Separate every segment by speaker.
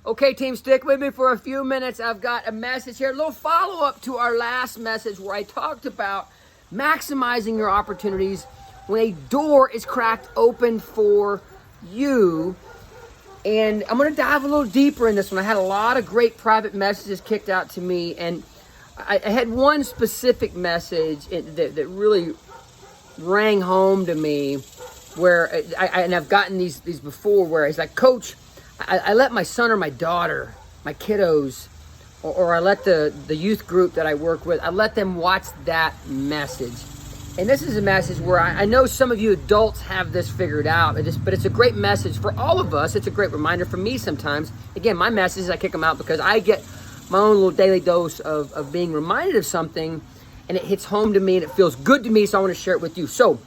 Speaker 1: Okay, team, stick with me for a few minutes. I've got a message here, a little follow-up to our last message where I talked about maximizing your opportunities when a door is cracked open for you. And I'm going to dive a little deeper in this one. I had a lot of great private messages kicked out to me, and I had one specific message that really rang home to me where and I've gotten these before, where it's like, Coach, I let my son or my daughter, my kiddos, or I let the youth group that I work with, I let them watch that message. And this is a message where I know some of you adults have this figured out, but it's a great message for all of us. It's a great reminder for me sometimes. Again, my messages, I kick them out because I get my own little daily dose of being reminded of something, and it hits home to me and it feels good to me, so I want to share it with you. So,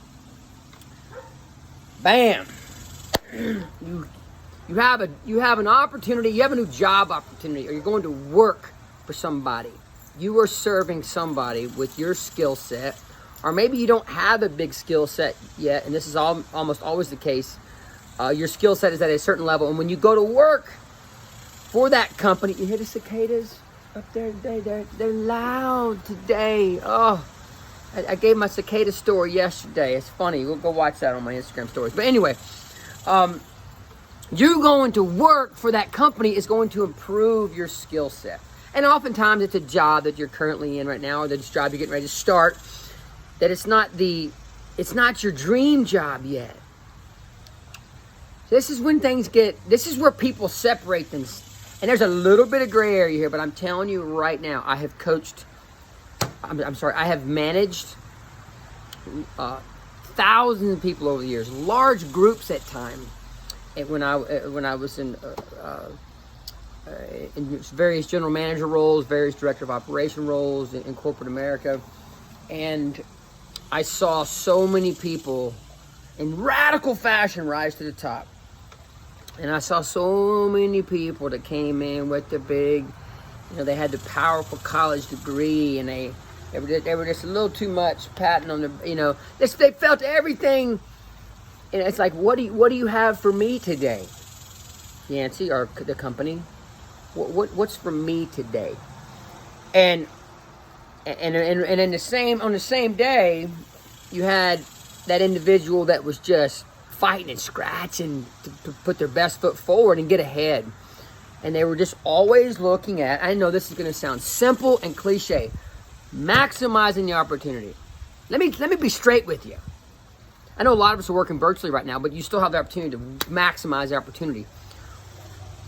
Speaker 1: bam. You have an opportunity, you have a new job opportunity, or you're going to work for somebody. You are serving somebody with your skill set, or maybe you don't have a big skill set yet, and this is almost always the case. Your skill set is at a certain level, and when you go to work for that company, you hear the cicadas up there today? They're loud today. Oh, I gave my cicada story yesterday. It's funny. We'll go watch that on my Instagram stories. But anyway, you going to work for that company is going to improve your skill set. And oftentimes it's a job that you're currently in right now, or this job you're getting ready to start, that it's not your dream job yet. This is when this is where people separate them. And there's a little bit of gray area here, but I'm telling you right now, I have I have managed thousands of people over the years, large groups at times. When I was in various general manager roles, various director of operation roles in corporate America, and I saw so many people in radical fashion rise to the top. And I saw so many people that came in with the big, they had the powerful college degree, and they were just a little too much patting on the, they felt everything. And it's like, what do you have for me today, Yancey, or the company? What's for me today? And in on the same day, you had that individual that was just fighting and scratching to put their best foot forward and get ahead. And they were just always looking at, I know this is going to sound simple and cliche, maximizing the opportunity. Let me be straight with you. I know a lot of us are working virtually right now, but you still have the opportunity to maximize the opportunity.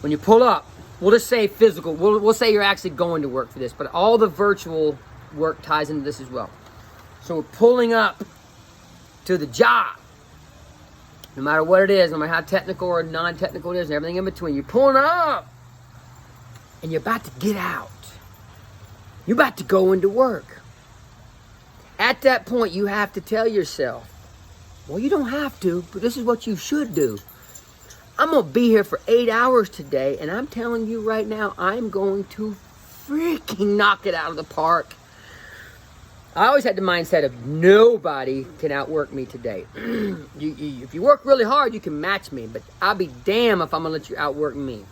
Speaker 1: When you pull up, we'll just say physical. We'll say you're actually going to work for this, but all the virtual work ties into this as well. So we're pulling up to the job. No matter what it is, no matter how technical or non-technical it is, and everything in between, you're pulling up, and you're about to get out. You're about to go into work. At that point, you have to tell yourself, well, you don't have to, but this is what you should do. I'm going to be here for 8 hours today, and I'm telling you right now, I'm going to freaking knock it out of the park. I always had the mindset of nobody can outwork me today. If you work really hard, you can match me, but I'll be damned if I'm going to let you outwork me.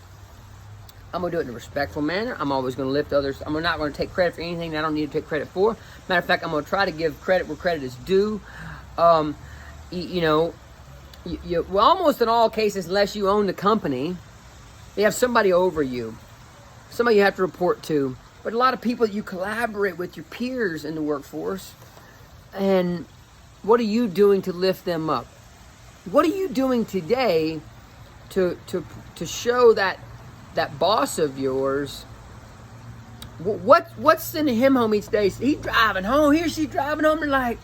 Speaker 1: I'm going to do it in a respectful manner. I'm always going to lift others. I'm not going to take credit for anything that I don't need to take credit for. Matter of fact, I'm going to try to give credit where credit is due. Well, almost in all cases, unless you own the company, you have somebody over you, somebody you have to report to. But a lot of people that you collaborate with, your peers in the workforce, and what are you doing to lift them up? What are you doing today to show that boss of yours? What's sending him home each day? He's driving home. He or she's driving home and like,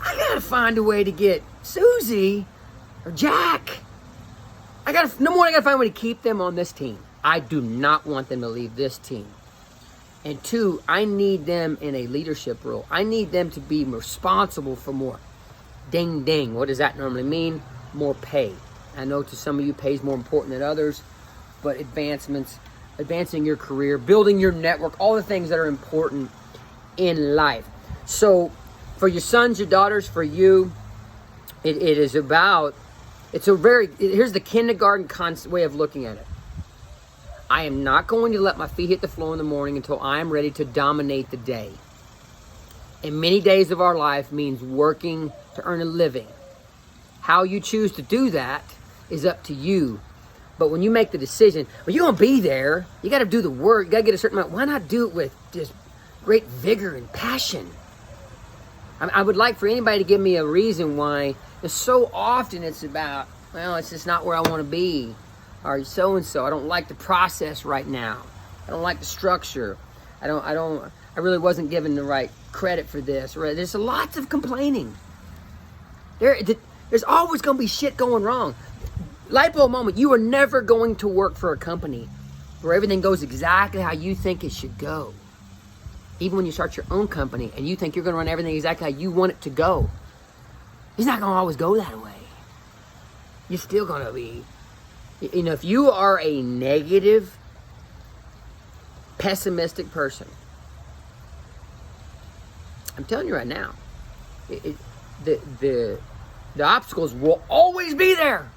Speaker 1: I gotta find a way to get Susie or Jack. I gotta find a way to keep them on this team. I do not want them to leave this team. And two, I need them in a leadership role. I need them to be responsible for more. Ding, ding. What does that normally mean? More pay. I know to some of you pay is more important than others, but advancing your career, building your network, all the things that are important in life. So for your sons, your daughters, for you, it is about Here's the kindergarten way of looking at it. I am not going to let my feet hit the floor in the morning until I am ready to dominate the day. And many days of our life means working to earn a living. How you choose to do that is up to you. But when you make the decision, well, you're going to be there. You got to do the work. You got to get a certain amount. Why not do it with just great vigor and passion? I would like for anybody to give me a reason why. So often it's about, well, it's just not where I want to be. Or so-and-so. I don't like the process right now. I don't like the structure. I really wasn't given the right credit for this. Right? There's lots of complaining. There's always going to be shit going wrong. Light bulb moment. You are never going to work for a company where everything goes exactly how you think it should go. Even when you start your own company and you think you're going to run everything exactly how you want it to go, it's not going to always go that way. You're still going to be, if you are a negative, pessimistic person, I'm telling you right now, the obstacles will always be there.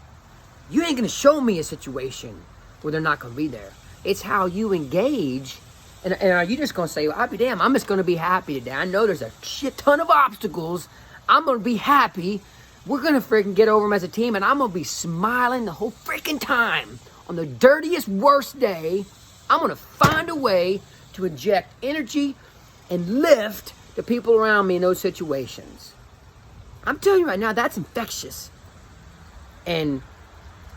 Speaker 1: You ain't going to show me a situation where they're not going to be there. It's how you engage. And are you just going to say, well, I'll be damned, I'm just going to be happy today. I know there's a shit ton of obstacles. I'm going to be happy. We're going to freaking get over them as a team. And I'm going to be smiling the whole freaking time. On the dirtiest, worst day, I'm going to find a way to inject energy and lift the people around me in those situations. I'm telling you right now, that's infectious. And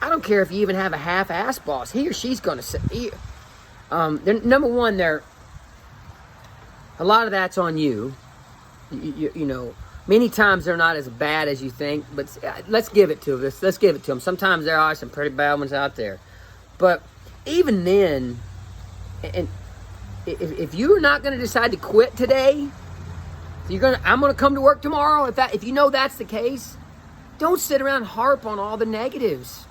Speaker 1: I don't care if you even have a half-ass boss. He or she's going to say, number one, a lot of that's on you. You know, many times they're not as bad as you think, but let's give it to them. Let's give it to them. Sometimes there are some pretty bad ones out there. But even then, and if you're not going to decide to quit today, I'm going to come to work tomorrow. If you know that's the case, don't sit around and harp on all the negatives.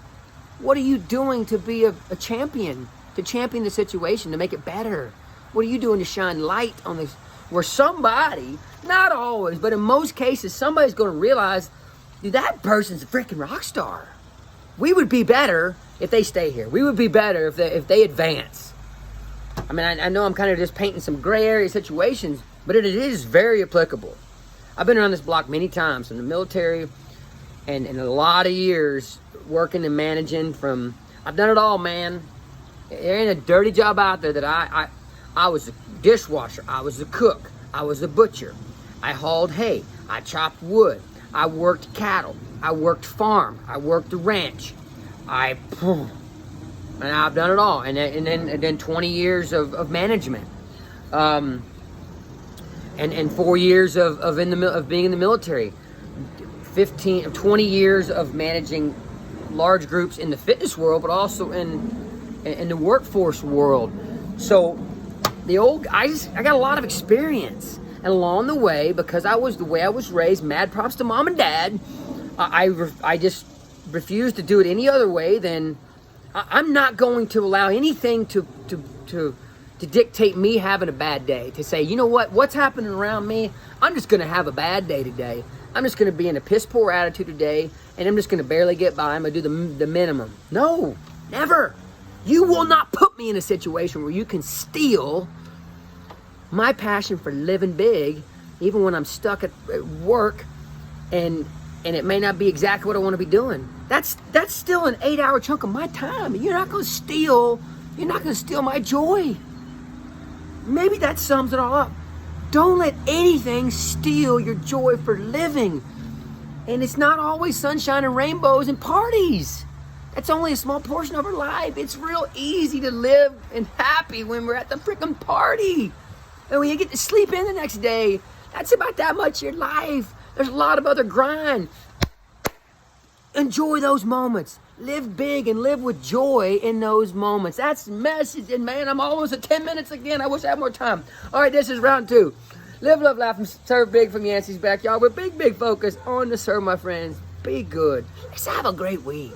Speaker 1: What are you doing to be a champion? To champion the situation, to make it better? What are you doing to shine light on this? Where somebody, not always, but in most cases, somebody's going to realize, dude, that person's a freaking rock star. We would be better if they stay here. We would be better if they advance. I mean, I know I'm kind of just painting some gray area situations, but it is very applicable. I've been around this block many times in the military and in a lot of years working and managing I've done it all, man. There ain't a dirty job out there that I was a dishwasher. I was a cook. I was a butcher. I hauled hay. I chopped wood. I worked cattle. I worked farm. I worked the ranch. And I've done it all. And then 20 years of management. And 4 years of being in the military. 20 years of managing large groups in the fitness world, but also in the workforce world. So I got a lot of experience. And along the way, because I was the way I was raised, mad props to mom and dad, I just refused to do it any other way. Then I'm not going to allow anything to dictate me having a bad day. To say, you know what's happening around me, I'm just going to have a bad day today. I'm just going to be in a piss poor attitude today, and I'm just going to barely get by. I'm going to do the minimum. No, never. You will not put me in a situation where you can steal my passion for living big, even when I'm stuck at work, and it may not be exactly what I want to be doing. That's still an 8-hour chunk of my time. You're not going to steal my joy. Maybe that sums it all up. Don't let anything steal your joy for living. And it's not always sunshine and rainbows and parties. That's only a small portion of our life. It's real easy to live and happy when we're at the freaking party. And when you get to sleep in the next day, that's about that much of your life. There's a lot of other grind. Enjoy those moments. Live big and live with joy in those moments. That's the message. And man, I'm almost at 10 minutes again. I wish I had more time. All right, this is round 2. Live, love, laugh, and serve big from Yancey's backyard with big focus on the serve, my friends. Be good. Let's have a great week.